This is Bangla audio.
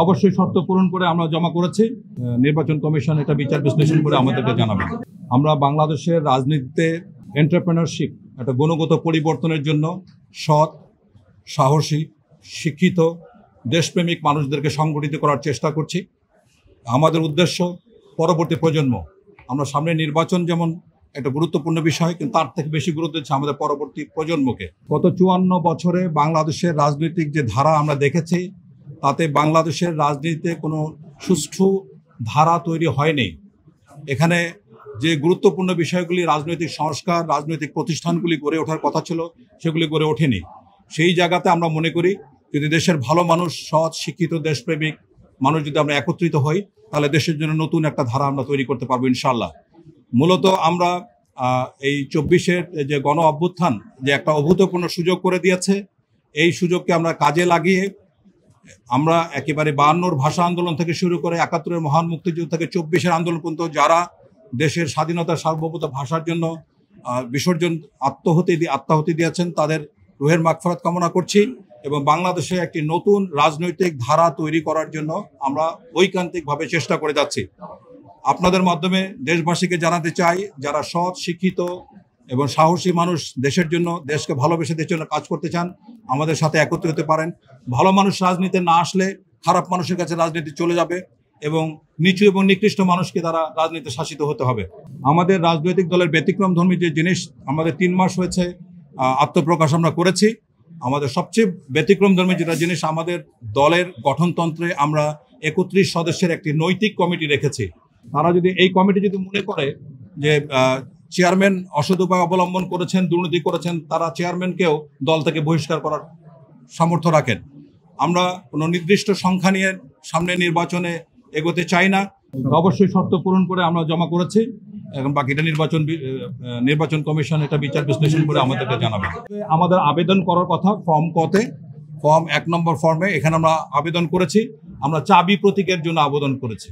অবশ্যই শর্ত পূরণ করে আমরা জমা করেছি। নির্বাচন কমিশন এটা বিচার বিশ্লেষণ করে আমাদেরকে জানাবে। আমরা বাংলাদেশের রাজনীতিতে এন্টারপ্রেনারশিপ একটা গুণগত পরিবর্তনের জন্য সৎ, সাহসী, শিক্ষিত, দেশপ্রেমিক মানুষদেরকে সংগঠিত করার চেষ্টা করছি। আমাদের উদ্দেশ্য পরবর্তী প্রজন্ম, আমরা সামনে নির্বাচন যেমন একটা গুরুত্বপূর্ণ বিষয়, কিন্তু তার থেকে বেশি গুরুত্ব দিচ্ছে আমাদের পরবর্তী প্রজন্মকে। গত 54 বছরে বাংলাদেশের রাজনৈতিক যে ধারা আমরা দেখেছি, তাতে বাংলাদেশের রাজনীতিতে কোনো সুষ্ঠু ধারা তৈরি হয়নি। এখানে যে গুরুত্বপূর্ণ বিষয়গুলি, রাজনৈতিক সংস্কার, রাজনৈতিক প্রতিষ্ঠানগুলি গড়ে ওঠার কথা ছিল, সেগুলি গড়ে ওঠেনি। সেই জায়গাতে আমরা মনে করি যদি দেশের ভালো মানুষ, সৎ, শিক্ষিত, দেশপ্রেমিক মানুষ যদি আমরা একত্রিত হই, তাহলে দেশের জন্য নতুন একটা ধারা আমরা তৈরি করতে পারবো ইনশাআল্লাহ। মূলত আমরা এই 24-এর যে গণ অভ্যুত্থান যে একটা অভূতপূর্ণ সুযোগ করে দিয়েছে, এই সুযোগকে আমরা কাজে লাগিয়ে আমরা একেবারে 52-র ভাষা আন্দোলন থেকে শুরু করে 71-এর মহান মুক্তিযুদ্ধ থেকে 24-এর আন্দোলন পর্যন্ত যারা দেশের স্বাধীনতা, সার্বভৌমত্ব, ভাষার জন্য আত্মাহুতি দিয়েছেন, তাদের রুহের মাগফিরাত কামনা করছি। এবং বাংলাদেশে একটি নতুন রাজনৈতিক ধারা তৈরি করার জন্য আমরা ঐকান্তিকভাবে চেষ্টা করে যাচ্ছি। আপনাদের মাধ্যমে দেশবাসীকে জানাতে চাই, যারা সৎ, শিক্ষিত এবং সাহসী মানুষ, দেশের জন্য, দেশকে ভালোবেসে দেশের জন্য কাজ করতে চান, আমাদের সাথে একত্রিত হতে পারেন। ভালো মানুষ রাজনীতিতে না আসলে খারাপ মানুষের কাছে রাজনীতি চলে যাবে এবং নিচু এবং নিকৃষ্ট মানুষকে দ্বারা রাজনীতিতে শাসিত হতে হবে। আমাদের রাজনৈতিক দলের ব্যতিক্রমধর্মী যে জিনিস, আমাদের 3 মাস হয়েছে আত্মপ্রকাশ আমরা করেছি। আমাদের সবচেয়ে ব্যতিক্রমধর্মী যেটা জিনিস, আমাদের দলের গঠনতন্ত্রে আমরা 31 সদস্যের একটি নৈতিক কমিটি রেখেছি। তারা যদি এই কমিটি যদি মনে করে যে চেয়ারম্যান অসৎ উপায় অবলম্বন করেছেন, দুর্নীতি করেছেন, তারা চেয়ারম্যানকেও দল থেকে বহিষ্কার করার সামর্থ্য রাখেন। আমরা কোনো নির্দিষ্ট সংখ্যা নিয়ে সামনে নির্বাচনে এগোতে চাই না। অবশ্যই শর্ত পূরণ করে আমরা জমা করেছি। এখন বাকিটা নির্বাচন কমিশন এটা বিচার বিশ্লেষণ করে আমাদেরকে জানাবে। আমাদের আবেদন করার কথা ফর্ম কতে, ফর্ম 1 নম্বর ফর্মে এখানে আমরা আবেদন করেছি। আমরা চাবি প্রতীকের জন্য আবেদন করেছি।